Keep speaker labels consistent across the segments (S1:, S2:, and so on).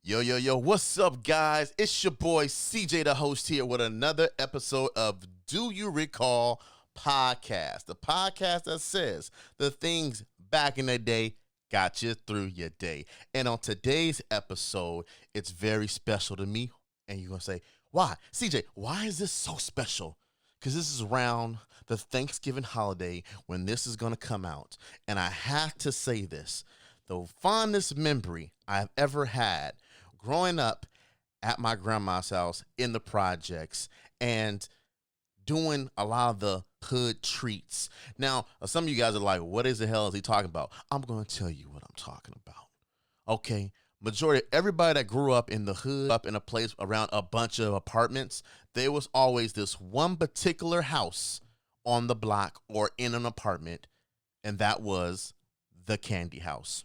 S1: Yo, what's up, guys? It's your boy CJ, the host, here with another episode of Do You Recall Podcast, the podcast that says the things back in the day got you through your day. And on today's episode, it's very special to me. And you're going to say, why? CJ, why is this so special? Because this is around the Thanksgiving holiday when this is going to come out. And I have to say this, the fondest memory I've ever had growing up at my grandma's house in the projects and doing a lot of the hood treats. Now, some of you guys are like, what is the hell is he talking about? I'm going to tell you what I'm talking about. Okay. Majority everybody that grew up in the hood, up in a place around a bunch of apartments, there was always this one particular house on the block or in an apartment, and that was the candy house.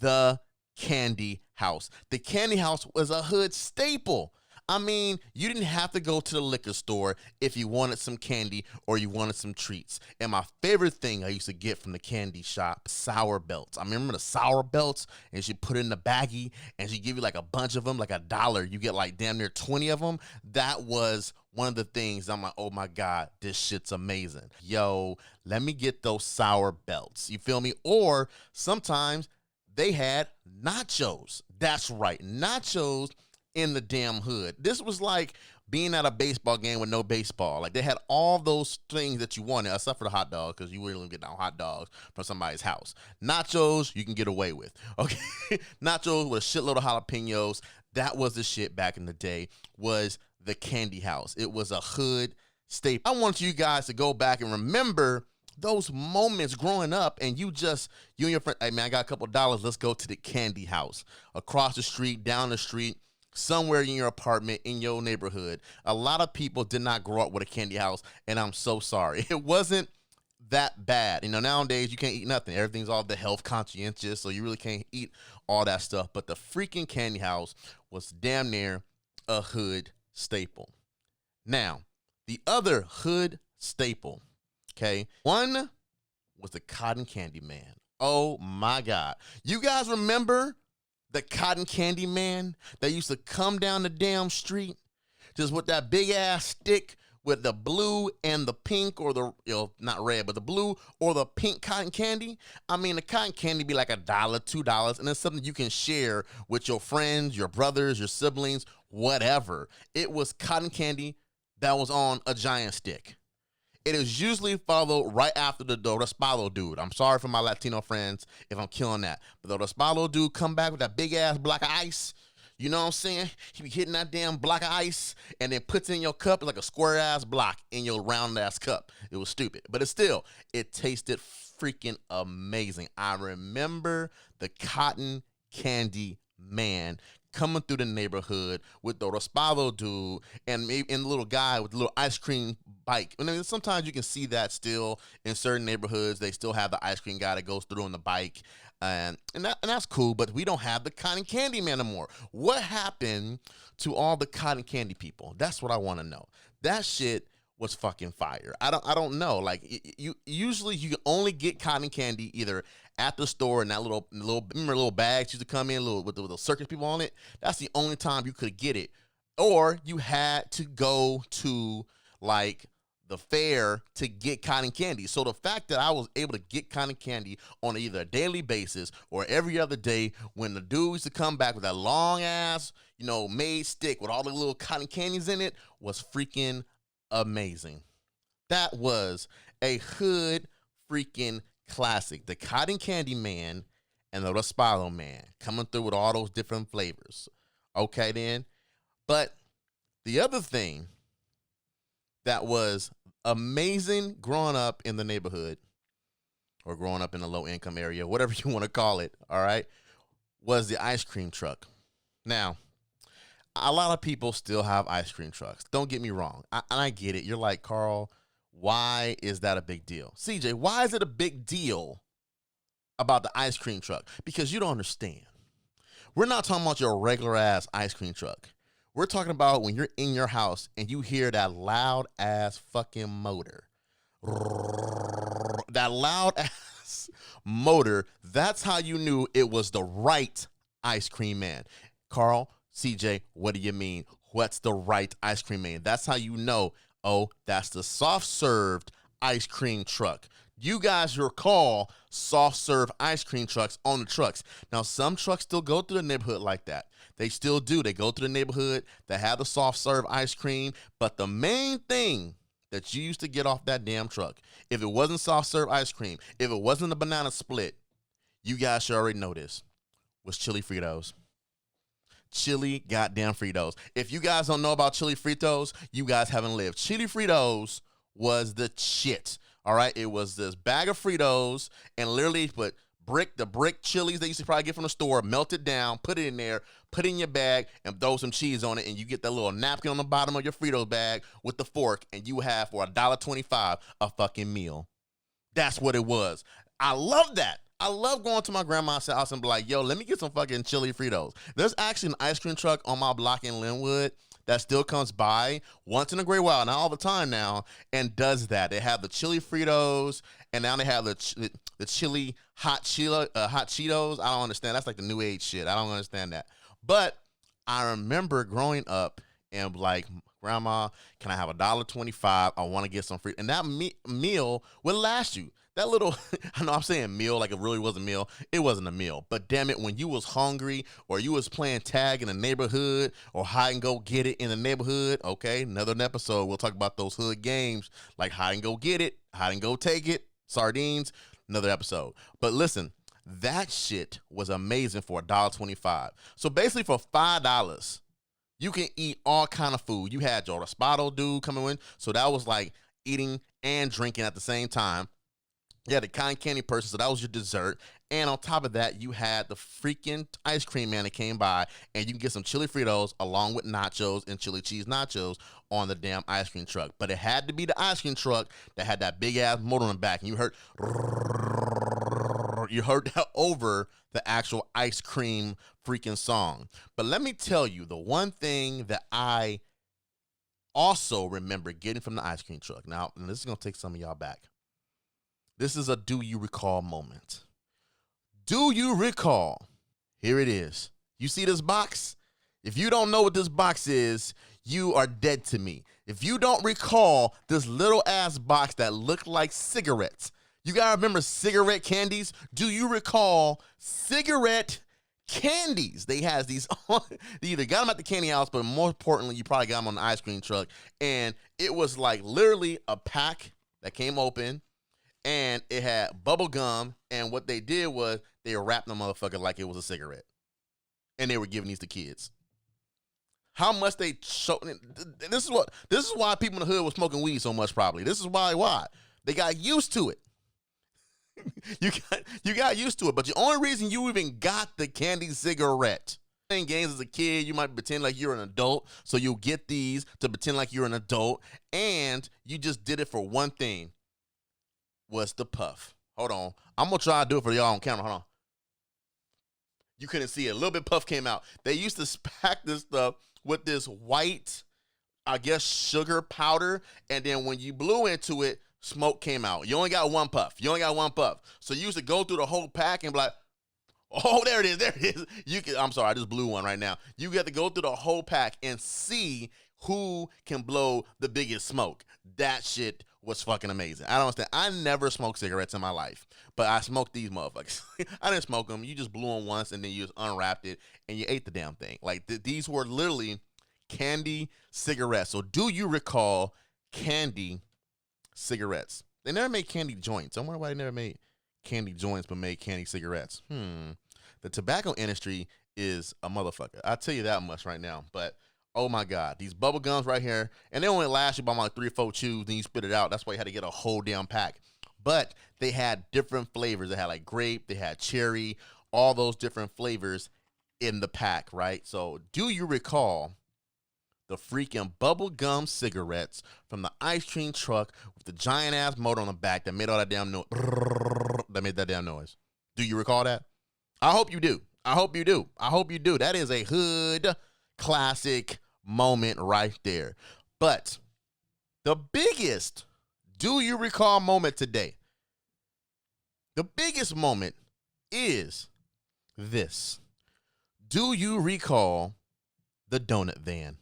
S1: The candy house. The candy house was a hood staple. I mean, you didn't have to go to the liquor store if you wanted some candy or you wanted some treats. And my favorite thing I used to get from the candy shop, sour belts. I remember the sour belts, and she put it in the baggie and she give you like a bunch of them, like $1. You get like damn near 20 of them. That was one of the things I'm like, oh my God, this shit's amazing. Yo, let me get those sour belts. You feel me? Or sometimes they had nachos. That's right, nachos in the damn hood. This was like being at a baseball game with no baseball. Like they had all those things that you wanted, except for the hot dog, because you really don't get no hot dogs from somebody's house. Nachos, you can get away with. Okay, nachos with a shitload of jalapenos. That was the shit back in the day. Was the candy house. It was a hood staple. I want you guys to go back and remember those moments growing up, and you and your friend, hey man, I got a couple dollars, let's go to the candy house across the street, down the street, somewhere in your apartment, in your neighborhood. A lot of people did not grow up with a candy house, and I'm so sorry. It wasn't that bad. You know, nowadays you can't eat nothing. Everything's all the health conscientious, so you really can't eat all that stuff. But the freaking candy house was damn near a hood staple. Now, the other hood staple, okay, one was the Cotton Candy Man. Oh my God. You guys remember the Cotton Candy Man that used to come down the damn street just with that big ass stick with the blue and the pink, or the, not red, but the blue or the pink cotton candy? I mean, the cotton candy be like $1, $2, and it's something you can share with your friends, your brothers, your siblings, whatever. It was cotton candy that was on a giant stick. It is usually followed right after the Raspalo dude. I'm sorry for my Latino friends if I'm killing that. But the Raspalo dude come back with that big ass block of ice. You know what I'm saying? He be hitting that damn block of ice and then puts it in your cup like a square ass block in your round ass cup. It was stupid. But it tasted freaking amazing. I remember the Cotton Candy Man coming through the neighborhood with the Raspalo dude and the little guy with the little ice cream bike. I mean, sometimes you can see that still in certain neighborhoods. They still have the ice cream guy that goes through on the bike, and that's cool. But we don't have the Cotton Candy Man anymore. What happened to all the cotton candy people? That's what I want to know. That shit was fucking fire. I don't know. Like you usually you only get cotton candy either at the store in that little bags used to come in with the circus people on it. That's the only time you could get it, or you had to go to like the fair to get cotton candy. So the fact that I was able to get cotton candy on either a daily basis or every other day, when the dude used to come back with that long ass, made stick with all the little cotton candies in it, was freaking amazing. That was a hood freaking classic. The Cotton Candy Man and the Raspalo Man coming through with all those different flavors. Okay, then. But the other thing that was amazing growing up in the neighborhood, or growing up in a low income area, whatever you want to call it, all right, was the ice cream truck. Now, a lot of people still have ice cream trucks. Don't get me wrong. And I get it. You're like, Carl, why is that a big deal? CJ, why is it a big deal about the ice cream truck? Because you don't understand. We're not talking about your regular ass ice cream truck. We're talking about when you're in your house and you hear that loud ass fucking motor. That loud ass motor, that's how you knew it was the right ice cream man. Carl, CJ, what do you mean? What's the right ice cream man? That's how you know, oh, that's the soft served ice cream truck. You guys recall soft serve ice cream trucks on the trucks. Now, some trucks still go through the neighborhood like that. They still do. They go through the neighborhood. They have the soft serve ice cream. But the main thing that you used to get off that damn truck, if it wasn't soft serve ice cream, if it wasn't a banana split, you guys should already know this, was chili Fritos. Chili goddamn Fritos. If you guys don't know about chili Fritos, you guys haven't lived. Chili Fritos was the shit. All right, it was this bag of Fritos and literally put the brick chilies that you should probably get from the store, melt it down, put it in there, put it in your bag, and throw some cheese on it, and you get that little napkin on the bottom of your Fritos bag with the fork, and you have for $1.25 a fucking meal. That's what it was. I love that. I love going to my grandma's house and be like, yo, let me get some fucking chili Fritos. There's actually an ice cream truck on my block in Linwood that still comes by once in a great while, not all the time now, and does that. They have the chili Fritos, and now they have the chili hot Cheetos. I don't understand. That's like the new age shit. I don't understand that. But I remember growing up and like, Grandma, can I have $1.25? I want to get some free. And that meal would last you. That little, I know I'm saying meal like it really was a meal. It wasn't a meal. But damn it, when you was hungry or you was playing tag in the neighborhood or hide and go get it in the neighborhood, okay, another episode, we'll talk about those hood games like hide and go get it, hide and go take it, sardines, another episode. But listen, that shit was amazing for $1.25. So basically for $5, you can eat all kind of food. You had your Raspado dude coming in, so that was like eating and drinking at the same time. You had the cotton candy person, so that was your dessert. And on top of that, you had the freaking ice cream man that came by, and you can get some chili Fritos along with nachos and chili cheese nachos on the damn ice cream truck. But it had to be the ice cream truck that had that big ass motor on the back, and you heard that over the actual ice cream freaking song. But let me tell you, the one thing that I also remember getting from the ice cream truck. Now, and this is gonna take some of y'all back. This is a do you recall moment. Do you recall? Here it is. You see this box? If you don't know what this box is, you are dead to me. If you don't recall this little ass box that looked like cigarettes, you gotta remember cigarette candies. Do you recall cigarette candies? They has these on, they either got them at the candy house, but more importantly, you probably got them on the ice cream truck. And it was like literally a pack that came open. And it had bubble gum, and what they did was they wrapped the motherfucker like it was a cigarette, and they were giving these to kids. How much they show? This is why people in the hood were smoking weed so much. Probably this is why they got used to it. you got used to it, but the only reason you even got the candy cigarette. Playing games as a kid, you might pretend like you're an adult, so you'll get these to pretend like you're an adult, and you just did it for one thing. Was the puff. Hold on. I'm going to try to do it for y'all on camera. Hold on. You couldn't see it. A little bit puff came out. They used to pack this stuff with this white, I guess, sugar powder. And then when you blew into it, smoke came out. You only got one puff. So you used to go through the whole pack and be like, oh, there it is. I'm sorry, I just blew one right now. You get to go through the whole pack and see who can blow the biggest smoke. That shit was fucking amazing. I don't understand. I never smoked cigarettes in my life, but I smoked these motherfuckers. I didn't smoke them. You just blew them once and then you just unwrapped it and you ate the damn thing. Like these were literally candy cigarettes. So do you recall candy cigarettes? They never made candy joints. I wonder why they never made candy joints but made candy cigarettes. The tobacco industry is a motherfucker. I'll tell you that much right now. But oh my God, these bubble gums right here, and they only last you about like 3 or 4 chews, then you spit it out. That's why you had to get a whole damn pack. But they had different flavors. They had like grape, they had cherry, all those different flavors in the pack, right? So do you recall the freaking bubble gum cigarettes from the ice cream truck with the giant ass motor on the back that made all that damn noise? That made that damn noise. Do you recall that? I hope you do. I hope you do. That is a hood classic moment right there. But the biggest do you recall moment today, the biggest moment is this. Do you recall the donut van?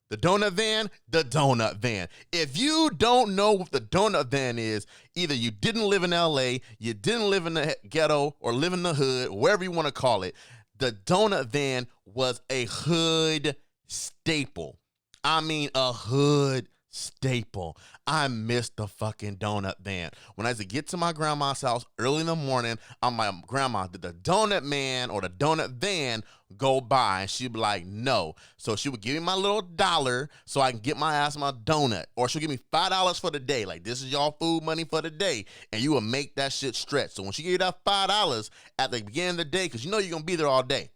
S1: The donut van, the donut van. If you don't know what the donut van is, either you didn't live in LA, you didn't live in the ghetto, or live in the hood, wherever you want to call it. The donut van was a hood staple. I mean, a hood staple. I missed the fucking donut van. When I used to get to my grandma's house early in the morning, I'm like, Grandma, did the donut man or the donut van go by? And she'd be like, no. So she would give me my little $1 so I can get my ass my donut. Or she'll give me $5 for the day. Like, this is y'all food money for the day. And you will make that shit stretch. So when she gave you that $5 at the beginning of the day, because you know you're going to be there all day.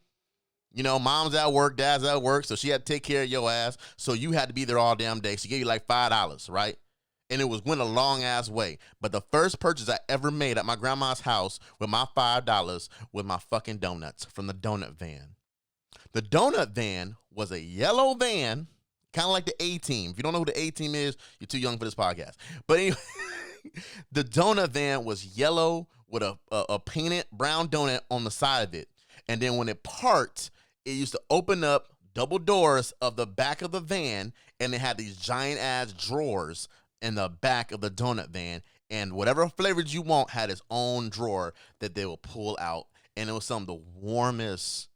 S1: You know, mom's at work, dad's at work, so she had to take care of your ass. So you had to be there all damn day. She gave you like $5, right? And it went a long ass way. But the first purchase I ever made at my grandma's house with my $5 was my fucking donuts from the donut van. The donut van was a yellow van, kind of like the A-Team. If you don't know who the A-Team is, you're too young for this podcast. But anyway, the donut van was yellow with a painted brown donut on the side of it. And then when it parked, it used to open up double doors of the back of the van, and it had these giant ass drawers in the back of the donut van, and whatever flavors you want had its own drawer that they will pull out. And it was some of the warmest,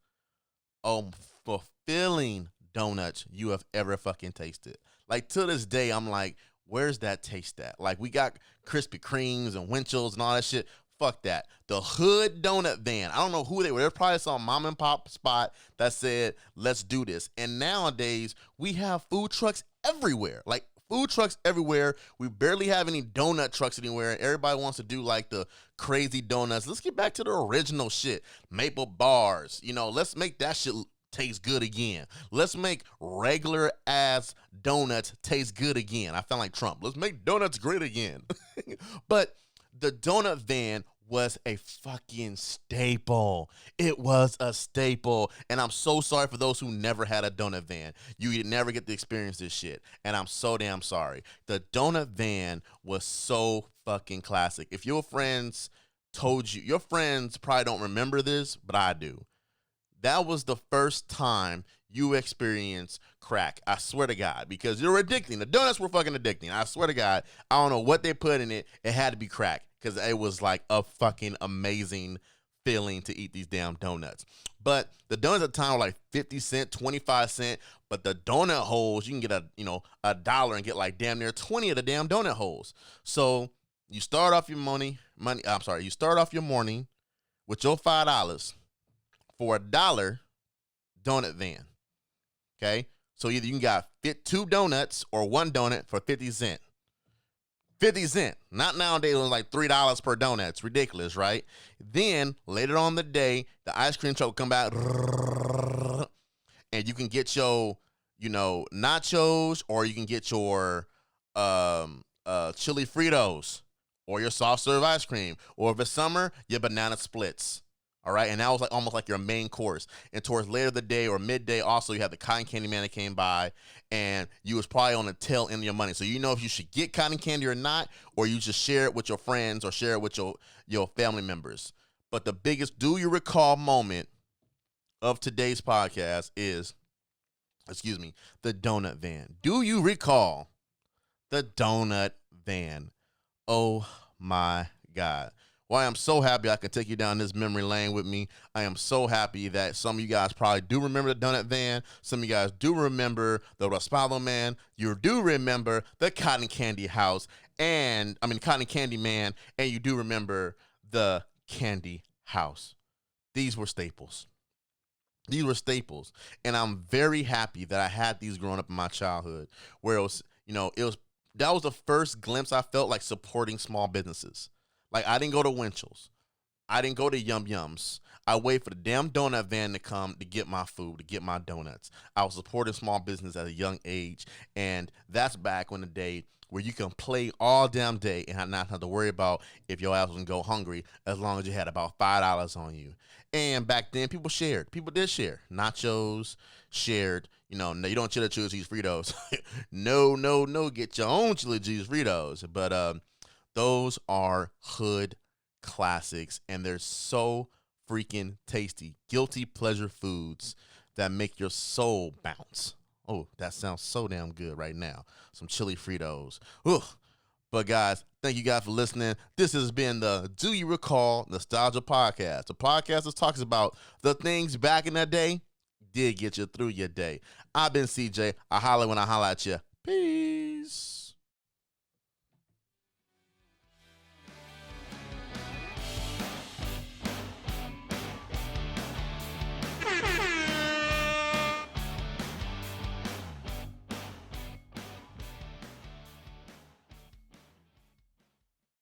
S1: fulfilling donuts you have ever fucking tasted. Like, to this day, I'm like, where's that taste at? Like, we got Krispy Kremes and Winchell's and all that shit. Fuck that. The hood donut van. I don't know who they were. There's probably some mom and pop spot that said, let's do this. And nowadays, we have food trucks everywhere. Like, food trucks everywhere. We barely have any donut trucks anywhere. And everybody wants to do, like, the crazy donuts. Let's get back to the original shit. Maple bars. You know, let's make that shit taste good again. Let's make regular ass donuts taste good again. I sound like Trump. Let's make donuts great again. But the donut van was a fucking staple. It was a staple. And I'm so sorry for those who never had a donut van. You never get to experience this shit. And I'm so damn sorry. The donut van was so fucking classic. If your friends told you, your friends probably don't remember this, but I do. That was the first time you experienced crack. I swear to God, because you're addicting. The donuts were fucking addicting. I swear to God, I don't know what they put in it. It had to be crack because it was like a fucking amazing feeling to eat these damn donuts. But the donuts at the time were like 50 cents, 25 cents. But the donut holes, you can get $1 and get like damn near 20 of the damn donut holes. So you start off your you start off your morning with your $5 for $1 donut van. Okay? So either you can get 2 donuts or 1 donut for 50 cents. 50 cents. Not nowadays, it was like $3 per donut. It's ridiculous, right? Then later on in the day, the ice cream truck will come back and you can get your, nachos, or you can get your chili Fritos, or your soft serve ice cream, or if it's summer, your banana splits. All right, and that was like almost like your main course. And towards later the day or midday, also you had the cotton candy man that came by, and you was probably on the tail end of your money. So you know if you should get cotton candy or not, or you just share it with your friends or share it with your family members. But the biggest do you recall moment of today's podcast is, the donut van. Do you recall the donut van? Oh my God. Well, I am so happy I can take you down this memory lane with me. I am so happy that some of you guys probably do remember the donut van. Some of you guys do remember the Raspado man. You do remember the cotton candy house cotton candy man, and you do remember the candy house. These were staples. These were staples. And I'm very happy that I had these growing up in my childhood, where it was, that was the first glimpse I felt like supporting small businesses. Like, I didn't go to Winchell's. I didn't go to Yum Yums. I waited for the damn donut van to come to get my food, to get my donuts. I was supporting small business at a young age, and that's back in the day where you can play all damn day and not have to worry about if your ass was going to go hungry, as long as you had about $5 on you. And back then, people shared. People did share. Nachos, shared. No, you don't chili cheese Fritos. No. Get your own chili cheese Fritos. But those are hood classics, and they're so freaking tasty. Guilty pleasure foods that make your soul bounce. Oh, that sounds so damn good right now. Some chili Fritos. Ugh. But guys, thank you guys for listening. This has been the Do You Recall Nostalgia Podcast. The podcast that talks about the things back in the day did get you through your day. I've been CJ. I holla when I holla at you. Peace.